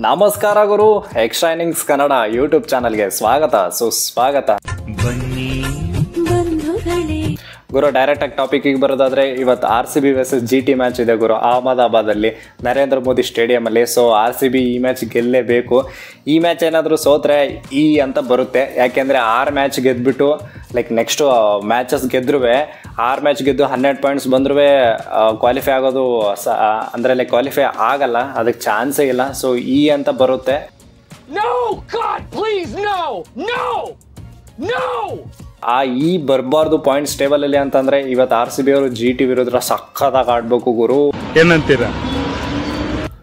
ನಮಸ್ಕಾರ ಗುರು, extra innings Kannada YouTube ಚಾನಲ್ಗೆ ಸ್ವಾಗತ ಸುಸ್ವಾಗತ. ಬನ್ನಿ ಗುರು, ಡೈರೆಕ್ಟ್ ಆಗಿ ಟಾಪಿಕ್ಗೆ ಬರೋದಾದ್ರೆ ಇವತ್ತು RCB ವರ್ಸಸ್ GT ಮ್ಯಾಚ್ ಇದೆ ಗುರು, ಅಹಮದಾಬಾದಲ್ಲಿ ನರೇಂದ್ರ ಮೋದಿ ಸ್ಟೇಡಿಯಮಲ್ಲಿ. ಸೊ RCB ಈ ಮ್ಯಾಚ್ ಗೆಲ್ಲೇಬೇಕು. ಈ ಮ್ಯಾಚ್ ಏನಾದರೂ ಸೋತ್ರೆ ಅಂತ ಬರುತ್ತೆ, ಯಾಕೆಂದರೆ 6 ಮ್ಯಾಚ್ ಗೆದ್ದುಬಿಟ್ಟು ನೆಕ್ಸ್ಟು ಮ್ಯಾಚಸ್ ಗೆದ್ರೂ 6 ಮ್ಯಾಚ್ ಗೆದ್ದು 12 ಪಾಯಿಂಟ್ಸ್ ಬಂದ್ರೂ ಕ್ವಾಲಿಫೈ ಆಗೋದು ಅಂದರೆ ಕ್ವಾಲಿಫೈ ಆಗಲ್ಲ, ಅದಕ್ಕೆ ಚಾನ್ಸೇ ಇಲ್ಲ. ಸೊ ಅಂತ ಬರುತ್ತೆ. ಬರಬಾರ್ದು ಪಾಯಿಂಟ್ಸ್ ಟೇಬಲ್ ಅಲ್ಲಿ ಅಂತಂದ್ರೆ ಇವತ್ತು RCB ಅವರು GT ವಿರುದ್ಧ ಸಖತ್ತಾಗಿ ಆಡ್ಬೇಕು ಗುರು, ಏನಂತೀರ?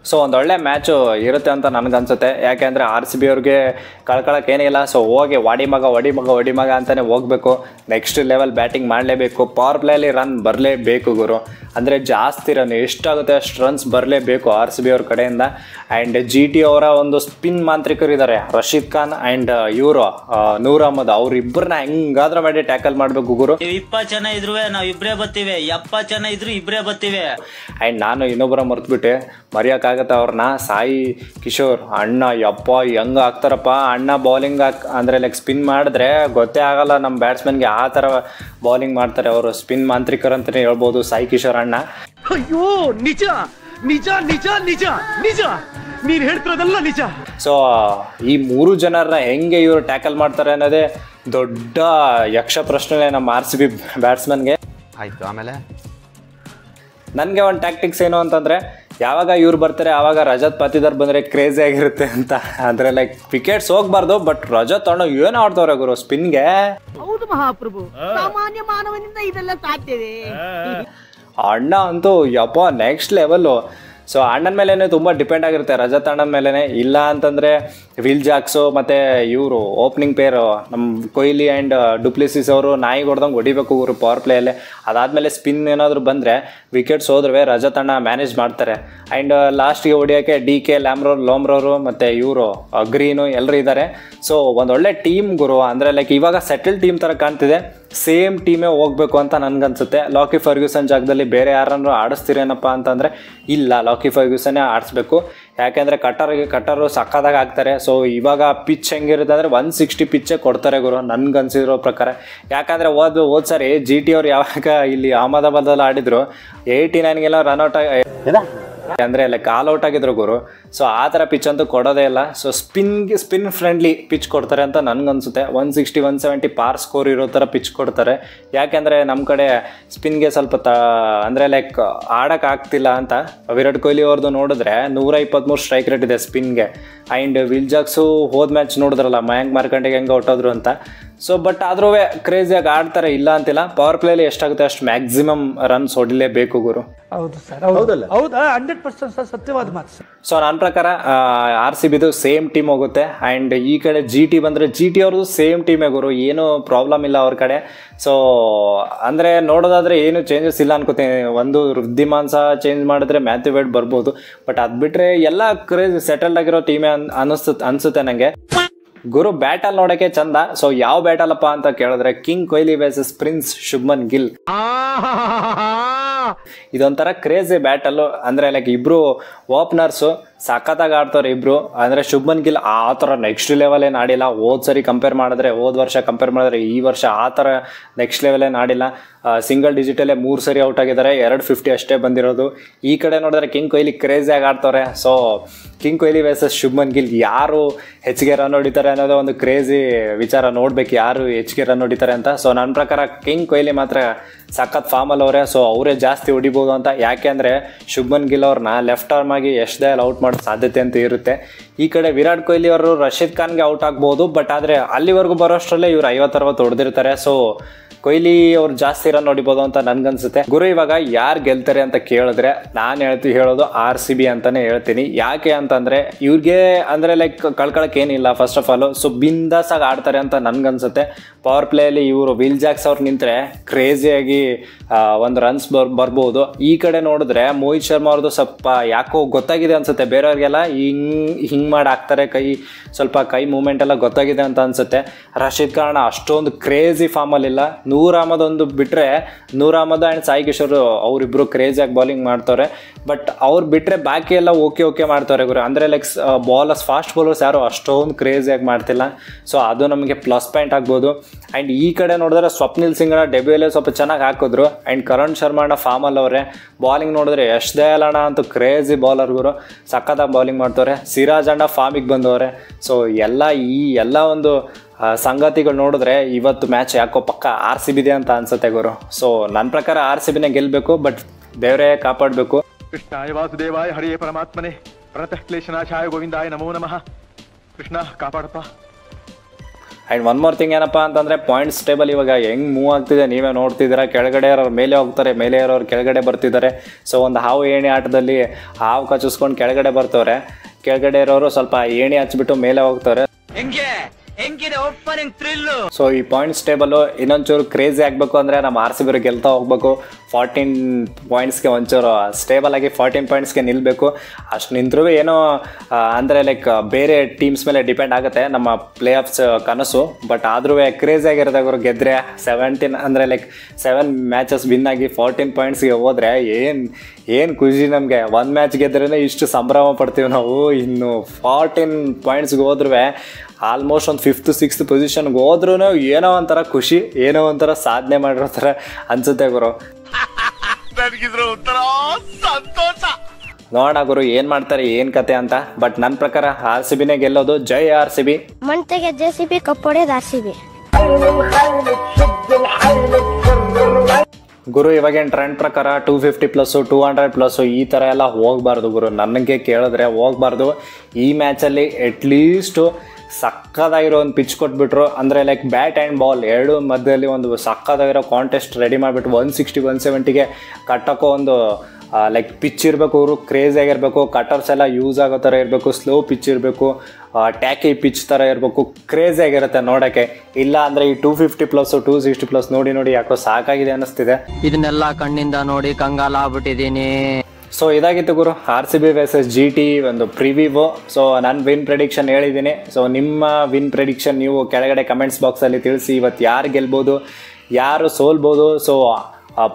ಸೊ ಒಂದೊಳ್ಳೆ ಮ್ಯಾಚು ಇರುತ್ತೆ ಅಂತ ನನಗನ್ಸುತ್ತೆ, ಯಾಕೆಂದರೆ RCB ಅವ್ರಿಗೆ ಕಳ್ಕೊಳಕ್ಕೆ ಏನಿಲ್ಲ. ಸೊ ಹೋಗಿ ಒಡಿ ಮಗ ಅಂತಲೇ ಹೋಗಬೇಕು, ನೆಕ್ಸ್ಟ್ ಲೆವೆಲ್ ಬ್ಯಾಟಿಂಗ್ ಮಾಡಲೇಬೇಕು, ಪವರ್ ಪ್ಲೇಯಲ್ಲಿ ರನ್ ಬರಲೇಬೇಕು ಗುರು. ಅಂದರೆ ಜಾಸ್ತಿ ರನ್ ಎಷ್ಟಾಗುತ್ತೆ ಅಷ್ಟು ರನ್ಸ್ ಬರಲೇಬೇಕು RCB ಅವ್ರ ಕಡೆಯಿಂದ. ಆ್ಯಂಡ್ GT ಅವರ ಒಂದು ಸ್ಪಿನ್ ಮಾಂತ್ರಿಕರು ಇದ್ದಾರೆ, ರಶೀದ್ ಖಾನ್ ಆ್ಯಂಡ್ ಇವರು ನೂರ್ ಅಹಮದ್, ಅವ್ರಿಬ್ಬರನ್ನ ಹೆಂಗಾದ್ರೂ ಮಾಡಿ ಟ್ಯಾಕಲ್ ಮಾಡಬೇಕು ಗುರು. 20 ಜನ ಇದ್ರು ನಾವು ಇಬ್ಬರೇ ಬರ್ತೀವಿ, 70 ಜನ ಇದ್ರು ಇಬ್ಬರೇ ಬರ್ತೀವಿ. ಆ್ಯಂಡ್ ನಾನು ಇನ್ನೊಬ್ಬರ ಮರ್ತ್ಬಿಟ್ಟೆ, ಮರೆಯೋಕ್ಕಾಗತ್ತೆ ಅವ್ರನ್ನ, ಸಾಯಿ ಕಿಶೋರ್ ಅಣ್ಣ. ಹೆಂಗೆ ಆಗ್ತಾರಪ್ಪ ಅಣ್ಣ ಬೌಲಿಂಗ್ ಅಂದರೆ ಸ್ಪಿನ್ ಮಾಡಿದ್ರೆ ಗೊತ್ತೇ ಆಗಲ್ಲ ನಮ್ಮ ಬ್ಯಾಟ್ಸ್ಮನ್ಗೆ, ಆ ಥರ ಬೌಲಿಂಗ್ ಮಾಡ್ತಾರೆ ಅವರು. ಸ್ಪಿನ್ ಮಾಂತ್ರಿಕರು ಅಂತಲೇ ಹೇಳ್ಬೋದು ಸಾಯಿ ಕಿಶೋರ್ ಅಣ್ಣ. ಅಯ್ಯೋ ನಿಜ ನಿಜ ನಿಜ ನಿಜ ನಿಜ ನೀನು ಹೇಳ್ತಿರೋದಲ್ಲ ನಿಜ. ಸೊ ಈ 3 ಜನರನ್ನ ಹೆಂಗೆ ಇವರು ಟ್ಯಾಕಲ್ ಮಾಡ್ತಾರೆ ಅನ್ನೋದೇ ದೊಡ್ಡ ಯಕ್ಷ ಪ್ರಶ್ನೆ ನಮ್ಮ RCB ಬ್ಯಾಟ್ಸ್ಮನ್ಗೆ. ಆಯ್ತು, ಆಮೇಲೆ ನನಗೆ ಒಂದು ಟ್ಯಾಕ್ಟಿಕ್ಸ್ ಏನು ಅಂತಂದರೆ, ಯಾವಾಗ ಇವ್ರು ಬರ್ತಾರೆ ಆವಾಗ ರಜತ್ ಪಾತಿದಾರ್ ಬಂದರೆ ಕ್ರೇಜಿ ಆಗಿರುತ್ತೆ ಅಂತ. ಅಂದರೆ ವಿಕೆಟ್ಸ್ ಹೋಗ್ಬಾರ್ದು, ಬಟ್ ರಜತ್ ಅಣ್ಣ ಏನು ಆಡ್ತವ್ರೆ ಗುರು ಸ್ಪಿನ್ಗೆ. ಹೌದು ಮಹಾಪ್ರಭು, ಸಾಮಾನ್ಯ ಮಾನವನಿಂದ ಇದೆಲ್ಲ ಸಾಧ್ಯವೇ? ಅಣ್ಣ ಅಂತೂ ನೆಕ್ಸ್ಟ್ ಲೆವೆಲ್ಲು. ಸೊ ಅಣ್ಣನ ಮೇಲೇ ತುಂಬ ಡಿಪೆಂಡ್ ಆಗಿರುತ್ತೆ, ರಜತ್ ಅಣ್ಣನ ಮೇಲೇ. ಇಲ್ಲ ಅಂತಂದರೆ ವಿಲ್ ಜಾಕ್ಸು ಮತ್ತು ಇವರು ಓಪನಿಂಗ್ ಪೇರು ನಮ್ಮ ಕೊಹ್ಲಿ ಆ್ಯಂಡ್ ಡುಪ್ಲಿಸಿಸ್ ಅವರು ನಾಯಿ ಹೊಡೆದಂಗೆ ಹೊಡಿಬೇಕು ಇವರು ಪವರ್ ಪ್ಲೇಯಲ್ಲೇ. ಅದಾದಮೇಲೆ ಸ್ಪಿನ್ ಏನಾದರೂ ಬಂದರೆ ವಿಕೆಟ್ಸ್ ಹೋದ್ರೆ ರಜತ್ ಅಣ್ಣ ಮ್ಯಾನೇಜ್ ಮಾಡ್ತಾರೆ. ಆ್ಯಂಡ್ ಲಾಸ್ಟಿಗೆ ಹೊಡಿಯೋಕ್ಕೆ DK ಲೋಮ್ರವರು ಮತ್ತು ಇವರು ಗ್ರೀನು ಎಲ್ಲರೂ ಇದ್ದಾರೆ. ಸೊ ಒಂದೊಳ್ಳೆ ಟೀಮ್ ಗುರು, ಅಂದರೆ ಇವಾಗ ಸೆಟಲ್ ಟೀಮ್ ಥರ ಕಾಣ್ತಿದೆ, ಸೇಮ್ ಟೀಮೇ ಹೋಗ್ಬೇಕು ಅಂತ ನನಗನ್ಸುತ್ತೆ. ಲಾಕಿ ಫರ್ಗ್ಯೂಸನ್ ಜಾಗದಲ್ಲಿ ಬೇರೆ ಯಾರನ್ನು ಆಡಿಸ್ತೀರೇನಪ್ಪ ಅಂತಂದರೆ ಇಲ್ಲ, ಲಾಕಿ ಫರ್ಗ್ಯೂಸನ್ನೇ ಆಡಿಸ್ಬೇಕು. ಯಾಕೆಂದರೆ ಕಟ್ಟರು ಸಕ್ಕದಾಗ ಆಗ್ತಾರೆ. ಸೊ ಇವಾಗ ಪಿಚ್ ಹೆಂಗಿರುತ್ತೆ ಅಂದರೆ 160 ಪಿಚ್ಚೇ ಕೊಡ್ತಾರೆ ಗುರು ನನಗನ್ಸಿರೋ ಪ್ರಕಾರ. ಯಾಕಂದರೆ ಹೋದ ಸಾರಿ GT ಅವ್ರು ಯಾವಾಗ ಇಲ್ಲಿ ಅಹಮದಾಬಾದಲ್ಲಿ ಆಡಿದ್ರು 89ಗೆಲ್ಲ ರನ್ಔಟ್ ಅಂದರೆ ಆಲ್ಔಟ್ ಆಗಿದ್ರು ಗುರು. ಸೊ ಆ ಥರ ಪಿಚ್ ಅಂತೂ ಕೊಡೋದೇ ಇಲ್ಲ. ಸೊ ಸ್ಪಿನ್ ಫ್ರೆಂಡ್ಲಿ ಪಿಚ್ ಕೊಡ್ತಾರೆ ಅಂತ ನನಗನ್ಸುತ್ತೆ. 160 170 ಪಾರ್ ಸ್ಕೋರ್ ಇರೋ ಥರ ಪಿಚ್ ಕೊಡ್ತಾರೆ. ಯಾಕೆಂದರೆ ನಮ್ಮ ಕಡೆ ಸ್ಪಿನ್ಗೆ ಸ್ವಲ್ಪ ಅಂದರೆ ಆಡೋಕ್ಕಾಗ್ತಿಲ್ಲ ಅಂತ. ವಿರಾಟ್ ಕೊಹ್ಲಿ ಅವ್ರದ್ದು ನೋಡಿದ್ರೆ 123 ಸ್ಟ್ರೈಕ್ ರೇಟ್ ಇದೆ ಸ್ಪಿನ್ಗೆ. ಆ್ಯಂಡ್ ವಿಲ್ ಜಾಕ್ಸು ಹೋದ ಮ್ಯಾಚ್ ನೋಡಿದ್ರಲ್ಲ ಮಯಾಂಕ್ ಮಾರ್ಕಂಡೆಗೆ ಹೆಂಗೆ ಹೊಟ್ಟೋದ್ರು ಅಂತ. ಸೊ ಬಟ್ ಆದ್ರೂ ಕ್ರೇಜಿಯಾಗಿ ಆಡ್ತಾರೆ, ಇಲ್ಲ ಅಂತಿಲ್ಲ. ಪವರ್ ಪ್ಲೇಲಿ ಎಷ್ಟಾಗುತ್ತೆ ಅಷ್ಟು ಮ್ಯಾಕ್ಸಿಮಮ್ ರನ್ಸ್ ಹೊಡಿಲೇಬೇಕು ಗುರು. ಹೌದು ಸರ್, ಹೌದಲ್ಲ? ಹೌದಾ, 100% ಸರ್, ಸತ್ಯವಾದ ಮಾತು ಸರ್. ಸೊ ನನ್ನ ಪ್ರಕಾರ RCBದು ಸೇಮ್ ಟೀಮ್ ಹೋಗುತ್ತೆ. ಆ್ಯಂಡ್ ಈ ಕಡೆ GT ಬಂದರೆ GT ಅವ್ರದ್ದು ಸೇಮ್ ಟೀಮೇ ಗುರು, ಏನೂ ಪ್ರಾಬ್ಲಮ್ ಇಲ್ಲ ಅವ್ರ ಕಡೆ. ಸೊ ಅಂದರೆ ನೋಡೋದಾದರೆ ಏನು ಚೇಂಜಸ್ ಇಲ್ಲ ಅನ್ಕೋತೀನಿ. ಒಂದು ವೃದ್ಧಿಮಾನ್ ಸಹ ಚೇಂಜ್ ಮಾಡಿದ್ರೆ ಮ್ಯಾಥ್ಯೂ ವೇಡ್ ಬರ್ಬೋದು, ಬಟ್ ಅದು ಬಿಟ್ಟರೆ ಎಲ್ಲ ಕ್ರೇಜ್ ಸೆಟಲ್ಡ್ ಆಗಿರೋ ಟೀಮೇ ಅನಿಸುತ್ತೆ ನನಗೆ ಗುರು. ಬ್ಯಾಟಲ್ ನೋಡೋಕ್ಕೆ ಚಂದ. ಸೊ ಯಾವ ಬ್ಯಾಟಲ್ಲಪ್ಪ ಅಂತ ಕೇಳಿದ್ರೆ king Kohli versus prince Shubman Gill. ಇದೊಂಥರ ಕ್ರೇಜಿ ಬ್ಯಾಟಲ್ಲು. ಅಂದರೆ ಇಬ್ರು ಓಪನರ್ಸು ಸಖತ್ತಾಗಿ ಆಡ್ತಾರೆ ಇಬ್ರು. ಅಂದರೆ ಶುಭ್ಮನ್ ಗಿಲ್ ಆ ಥರ ನೆಕ್ಸ್ಟ್ ಲೆವೆಲ್ ಏನು ಆಡಿಲ್ಲ. ಹೋದ ವರ್ಷ ಕಂಪೇರ್ ಮಾಡಿದ್ರೆ ಈ ವರ್ಷ ಆ ಥರ ನೆಕ್ಸ್ಟ್ ಲೆವೆಲ್ ಏನು ಆಡಿಲ್ಲ. ಸಿಂಗಲ್ ಡಿಜಿಟಲ್ಲೇ 3 ಸರಿ ಔಟ್ ಆಗಿದ್ದಾರೆ, 250 ಅಷ್ಟೇ ಬಂದಿರೋದು. ಈ ಕಡೆ ನೋಡಿದ್ರೆ ಕಿಂಗ್ ಕೊಹ್ಲಿ ಕ್ರೇಜಿಯಾಗಿ ಆಡ್ತಾರೆ. So king Kohli versus Shubman Gill, ಯಾರು ಹೆಚ್ಚಿಗೆ ರನ್ ಹೊಡಿತಾರೆ ಅನ್ನೋದು ಒಂದು ಕ್ರೇಜಿ ವಿಚಾರ. ನೋಡ್ಬೇಕು ಯಾರು ಹೆಚ್ಚಿಗೆ ರನ್ ಹೊಡಿತಾರೆ ಅಂತ. ಸೊ ನನ್ನ ಪ್ರಕಾರ ಕಿಂಗ್ ಕೊಹ್ಲಿ ಮಾತ್ರ ಸಖತ್ ಫಾರ್ಮಲ್ಲಿ ಅವರೇ. ಸೊ ಅವರೇ ಜಾಸ್ತಿ ಹೊಡಿಬೋದು ಅಂತ. ಯಾಕೆ ಅಂದರೆ ಶುಭ್ಮನ್ ಗಿಲ್ ಅವ್ರನ್ನ ಲೆಫ್ಟ್ ಆರ್ಮ್ ಆಗಿ ಎಷ್ಟ್ದಲ್ಲಿ ಔಟ್ ಮಾಡೋ ಸಾಧ್ಯತೆ ಅಂತ ಇರುತ್ತೆ. ಈ ಕಡೆ ವಿರಾಟ್ ಕೊಹ್ಲಿ ಅವರು ರಶೀದ್ ಖಾನ್ಗೆ ಔಟ್ ಆಗ್ಬೋದು, ಬಟ್ ಆದರೆ ಅಲ್ಲಿವರೆಗೂ ಬರೋಷ್ಟರಲ್ಲೇ ಇವ್ರು 50-60 ಹೊಡೆದಿರ್ತಾರೆ. ಸೊ ಕೊಹ್ಲಿ ಅವ್ರು ಜಾಸ್ತಿ ರನ್ ಹೊಡಿಬೋದು ಅಂತ ನನ್ಗನ್ಸುತ್ತೆ ಗುರು. ಇವಾಗ ಯಾರು ಗೆಲ್ತಾರೆ ಅಂತ ಕೇಳಿದ್ರೆ ನಾನು ಹೇಳೋದು RCB ಅಂತಾನೆ ಹೇಳ್ತೀನಿ. ಯಾಕೆ ಅಂತಂದರೆ ಇವ್ರಿಗೆ ಅಂದರೆ ಕಳ್ಕೊಳಕ್ಕೆ ಏನಿಲ್ಲ ಫಸ್ಟ್ ಆಫ್ ಆಲು. ಸೊ ಬಿಂದಾಸಾಗಿ ಆಡ್ತಾರೆ ಅಂತ ನನ್ಗನ್ಸುತ್ತೆ. ಪವರ್ ಪ್ಲೇಯಲ್ಲಿ ಇವರು ವಿಲ್ ಜಾಕ್ಸ್ ಅವ್ರು ನಿಂತರೆ ಕ್ರೇಜಿಯಾಗಿ ಒಂದು ರನ್ಸ್ ಬರ್ಬೋದು. ಈ ಕಡೆ ನೋಡಿದ್ರೆ ಮೋಹಿತ್ ಶರ್ಮಾ ಅವ್ರದ್ದು ಸ್ವಲ್ಪ ಯಾಕೋ ಗೊತ್ತಾಗಿದೆ ಅನ್ಸುತ್ತೆ ಬೇರೆಯವ್ರಿಗೆಲ್ಲ, ಹಿಂಗೆ ಮಾಡಿ ಹಾಕ್ತಾರೆ, ಕೈ ಮೂಮೆಂಟ್ ಎಲ್ಲ ಗೊತ್ತಾಗಿದೆ ಅಂತ ಅನ್ಸುತ್ತೆ. ರಶೀದ್ ಖಾನ್ ಅಷ್ಟೊಂದು ಕ್ರೇಜಿ ಫಾರ್ಮಲ್ಲಿಲ್ಲ. ನೂರ್ ಅಹಮದ್ ಒಂದು ಬಿಟ್ಟರೆ ನೂರ್ ಅಹಮದ್ ಆ್ಯಂಡ್ ಸಾಯಿ ಕಿಶೋರ್ ಅವರಿಬ್ಬರು ಕ್ರೇಜಿಯಾಗಿ ಬೌಲಿಂಗ್ ಮಾಡ್ತಾರೆ. ಬಟ್ ಅವ್ರು ಬಿಟ್ಟರೆ ಬಾಕಿ ಎಲ್ಲ ಓಕೆ ಮಾಡ್ತಾರೆ ಗುರು. ಅಂದರೆ ಲೈಕ್ ಬಾಲರ್ಸ್ ಫಾಸ್ಟ್ ಬೌಲರ್ಸ್ ಯಾರು ಅಷ್ಟೊಂದು ಕ್ರೇಜಿಯಾಗಿ ಮಾಡ್ತಿಲ್ಲ. ಸೊ ಅದು ನಮಗೆ ಪ್ಲಸ್ ಪಾಯಿಂಟ್ ಆಗ್ಬೋದು. ಆ್ಯಂಡ್ ಈ ಕಡೆ ನೋಡಿದ್ರೆ ಸ್ವಪ್ನಿಲ್ ಸಿಂಗ್ನ ಡೆಬ್ಯೂಲೇ ಸ್ವಲ್ಪ ಚೆನ್ನಾಗಿ ಹಾಕಿದ್ರು. ಆ್ಯಂಡ್ ಕರಣ್ ಶರ್ಮಾನ ಫಾರ್ಮಲ್ಲಿ ಅವರೇ. ಬಾಲಿಂಗ್ ನೋಡಿದ್ರೆ ಯಶ್ ದಯಾಲ್ ಅಣ್ಣ ಅಂತೂ ಕ್ರೇಜಿ ಬಾಲರ್ಗಳು, ಸಖತ್ತಾಗಿ ಬೌಲಿಂಗ್ ಮಾಡ್ತಾರೆ. ಸಿರಾಜ್ ಅಣ್ಣ ಫಾರ್ಮಿಗೆ ಬಂದವ್ರೆ. ಸೊ ಎಲ್ಲ ಒಂದು ಸಂಗತಿಗಳು ನೋಡಿದ್ರೆ ಇವತ್ತು ಮ್ಯಾಚ್ ಯಾಕೋ ಪಕ್ಕ RCB ಇದೆ ಅಂತ ಅನ್ಸುತ್ತೆ ಗುರು. ಸೊ ನನ್ನ ಪ್ರಕಾರ RCBನೇ ಗೆಲ್ಲಬೇಕು, ಬಟ್ ದೇವರೇ ಕಾಪಾಡಬೇಕು. ಕೃಷ್ಣಾಯ ವಾಸುದೇವಾಯ ಹರಿಯೇ ಪರಮಾತ್ಮನೇ ಪ್ರಣತಃ ಕ್ಲೇಶನಾಶಾಯ ಗೋವಿಂದಾಯ ನಮೋ ನಮಃ. ಕೃಷ್ಣ ಕಾಪಾಡಪ್ಪ. ಆ್ಯಂಡ್ ಒನ್ ಮೋರ್ ಥಿಂಗ್ ಏನಪ್ಪ ಅಂತಂದರೆ ಪಾಯಿಂಟ್ಸ್ ಟೇಬಲ್ ಇವಾಗ ಹೆಂಗೆ ಮೂವ್ ಆಗ್ತಿದೆ ನೀವೇ ನೋಡ್ತಿದ್ದೀರಾ. ಕೆಳಗಡೆ ಇರೋರು ಮೇಲೆ ಹೋಗ್ತಾರೆ, ಮೇಲೆ ಇರೋರು ಕೆಳಗಡೆ ಬರ್ತಿದ್ದಾರೆ. ಸೊ ಒಂದು ಹಾವು ಏಣಿ ಆಟದಲ್ಲಿ ಹಾವು ಕಚ್ಚಿಸ್ಕೊಂಡು ಕೆಳಗಡೆ ಬರ್ತವ್ರೆ, ಕೆಳಗಡೆ ಇರೋರು ಸ್ವಲ್ಪ ಏಣಿ ಹಚ್ಬಿಟ್ಟು ಮೇಲೆ ಹೋಗ್ತಾರೆ. ಸೊ ಈ ಪಾಯಿಂಟ್ಸ್ ಟೇಬಲು ಇನ್ನೊಂಚೂರು ಕ್ರೇಜಿ ಆಗಬೇಕು ಅಂದರೆ ನಮ್ಮ RCB ಗೆಲ್ತಾ ಹೋಗ್ಬೇಕು. 14 ಪಾಯಿಂಟ್ಸ್ಗೆ ಒಂಚೂರು ಸ್ಟೇಬಲ್ ಆಗಿ 14 ಪಾಯಿಂಟ್ಸ್ಗೆ ನಿಲ್ಲಬೇಕು. ಅಷ್ಟು ನಿಂತರೂ ಏನೋ ಅಂದರೆ ಲೈಕ್ ಬೇರೆ ಟೀಮ್ಸ್ ಮೇಲೆ ಡಿಪೆಂಡ್ ಆಗುತ್ತೆ ನಮ್ಮ ಪ್ಲೇ ಆಫ್ಸ್ ಕನಸು. ಬಟ್ ಆದ್ರೂ ಕ್ರೇಜಿ ಆಗಿರೋದಾದ್ರು ಗೆದ್ದರೆ 17 ಅಂದರೆ ಲೈಕ್ 7 ಮ್ಯಾಚಸ್ ವಿನ್ ಆಗಿ 14 ಪಾಯಿಂಟ್ಸ್ಗೆ ಹೋದರೆ ಏನು ಖುಷಿ ನಮಗೆ. ಒಂದು ಮ್ಯಾಚ್ ಗೆದ್ರೇ ಇಷ್ಟು ಸಂಭ್ರಮ ಪಡ್ತೀವಿ ನಾವು. ಇನ್ನು 14 ಪಾಯಿಂಟ್ಸ್ಗೆ ಹೋದ್ರೂ ಆಲ್ಮೋಸ್ಟ್ ಒಂದು 5th 6th ಪೊಸಿಷನ್ಗೆ ಹೋದ್ರೂ ಏನೋ ಒಂಥರ ಖುಷಿ, ಏನೋ ಒಂಥರ ಸಾಧನೆ ಮಾಡಿರೋ ಥರ ಅನ್ಸುತ್ತೆ ಗುರು. ನೋಡೋಣ ಗುರು ಏನು ಮಾಡ್ತಾರೆ ಏನು ಕತೆ ಅಂತ. ಬಟ್ ನನ್ನ ಪ್ರಕಾರ RCBನೇ ಗೆಲ್ಲೋದು. ಜೈ RCB. ಮಂಟೆಗೆ JCB ಕಪ್ಪೊಡೆದು RCB. ಗುರು ಇವಾಗೇನು ಟ್ರೆಂಡ್ ಪ್ರಕಾರ 250+, 200+ ಈ ಥರ ಎಲ್ಲ ಹೋಗಬಾರ್ದು ಗುರು. ನನಗೆ ಕೇಳಿದ್ರೆ ಹೋಗಬಾರ್ದು. ಈ ಮ್ಯಾಚಲ್ಲಿ ಅಟ್ಲೀಸ್ಟು ಸಕ್ಕದಾಗಿರೋ ಒಂದು ಪಿಚ್ ಕೊಟ್ಬಿಟ್ರು. ಅಂದರೆ ಲೈಕ್ ಬ್ಯಾಟ್ ಆ್ಯಂಡ್ ಬಾಲ್ ಎರಡು ಮಧ್ಯದಲ್ಲಿ ಒಂದು ಸಕ್ಕದಾಗಿರೋ ಕಾಂಟೆಸ್ಟ್ ರೆಡಿ ಮಾಡಿಬಿಟ್ಟು 160, 170ಗೆ ಕಟ್ಟೋಕ್ಕೋ ಒಂದು ಲೈಕ್ ಪಿಚ್ ಇರಬೇಕು. ಅವರು ಕ್ರೇಜಿಯಾಗಿರಬೇಕು. ಕಟರ್ಸ್ ಎಲ್ಲ ಯೂಸ್ ಆಗೋ ಥರ ಇರಬೇಕು. ಸ್ಲೋ ಪಿಚ್ ಇರಬೇಕು. ಟ್ಯಾಕಿ ಪಿಚ್ ಥರ ಇರಬೇಕು. ಕ್ರೇಜಿಯಾಗಿರುತ್ತೆ ನೋಡೋಕ್ಕೆ. ಇಲ್ಲ ಅಂದರೆ ಈ 250+, 260+ ನೋಡಿ ಯಾಕೋ ಸಾಕಾಗಿದೆ ಅನ್ನಿಸ್ತಿದೆ. ಇದನ್ನೆಲ್ಲ ಕಣ್ಣಿಂದ ನೋಡಿ ಕಂಗಾಲ ಆಗ್ಬಿಟ್ಟಿದ್ದೀನಿ. ಸೊ ಇದಾಗಿತ್ತು ಗುರು RCB vs GT ಒಂದು ಪ್ರಿವ್ಯೂ. ಸೊ ನಾನು ವಿನ್ ಪ್ರೆಡಿಕ್ಷನ್ ಹೇಳಿದ್ದೀನಿ. ಸೊ ನಿಮ್ಮ ವಿನ್ ಪ್ರೆಡಿಕ್ಷನ್ ನೀವು ಕೆಳಗಡೆ ಕಮೆಂಟ್ಸ್ ಬಾಕ್ಸಲ್ಲಿ ತಿಳಿಸಿ. ಇವತ್ತು ಯಾರು ಗೆಲ್ಬೋದು, ಯಾರು ಸೋಲ್ಬೋದು, ಸೊ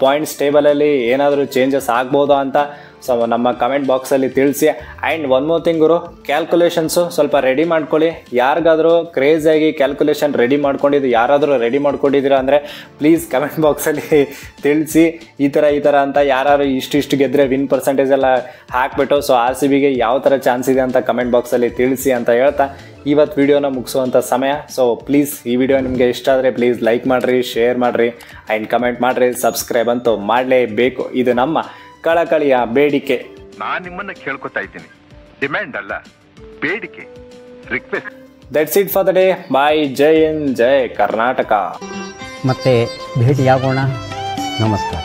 ಪಾಯಿಂಟ್ಸ್ ಟೇಬಲಲ್ಲಿ ಏನಾದರೂ ಚೇಂಜಸ್ ಆಗ್ಬೋದಾ ಅಂತ ಸೊ ನಮ್ಮ ಕಮೆಂಟ್ ಬಾಕ್ಸಲ್ಲಿ ತಿಳಿಸಿ. And one more thing Guru, calculations ಸ್ವಲ್ಪ ರೆಡಿ ಮಾಡ್ಕೊಳ್ಳಿ. ಯಾರಿಗಾದರೂ ಕ್ರೇಜಿಯಾಗಿ ಕ್ಯಾಲ್ಕುಲೇಷನ್ ರೆಡಿ ಮಾಡ್ಕೊಂಡಿದ್ದು ಯಾರಾದರೂ ರೆಡಿ ಮಾಡ್ಕೊಂಡಿದ್ದೀರಾ ಅಂದರೆ ಪ್ಲೀಸ್ ಕಮೆಂಟ್ ಬಾಕ್ಸಲ್ಲಿ ತಿಳಿಸಿ. ಈ ಥರ ಅಂತ ಯಾರು ಇಷ್ಟು ಗೆದ್ದರೆ ವಿನ್ ಪರ್ಸೆಂಟೇಜ್ ಎಲ್ಲ ಹಾಕ್ಬಿಟ್ಟು ಸೊ RCBಗೆ ಯಾವ ಥರ ಚಾನ್ಸ್ ಇದೆ ಅಂತ ಕಮೆಂಟ್ ಬಾಕ್ಸಲ್ಲಿ ತಿಳಿಸಿ ಅಂತ ಹೇಳ್ತಾ ಇವತ್ತು ವಿಡಿಯೋನ ಮುಗಿಸುವಂಥ ಸಮಯ. ಸೊ ಪ್ಲೀಸ್ ಈ ವಿಡಿಯೋ ನಿಮಗೆ ಇಷ್ಟ ಆದರೆ ಪ್ಲೀಸ್ ಲೈಕ್ ಮಾಡಿರಿ, ಶೇರ್ ಮಾಡಿರಿ ಆ್ಯಂಡ್ ಕಮೆಂಟ್ ಮಾಡಿರಿ. ಸಬ್ಸ್ಕ್ರೈಬ್ ಅಂತೂ ಮಾಡಲೇಬೇಕು. ಇದು ನಮ್ಮ ಕಳಕಳಿಯ ಬೇಡಿಕೆ. ನಾನು ನಿಮ್ಮನ್ನ ಕೇಳ್ಕೊತಾ ಇದ್ದೀನಿ, ಡಿಮ್ಯಾಂಡ್ ಅಲ್ಲ, ಬೇಡಿಕೆ, request. That's it for the day. Bye. ಜೈ ಹಿಂದ್, ಜೈ ಕರ್ನಾಟಕ. ಮತ್ತೆ ಭೇಟಿಯಾಗೋಣ. ನಮಸ್ಕಾರ.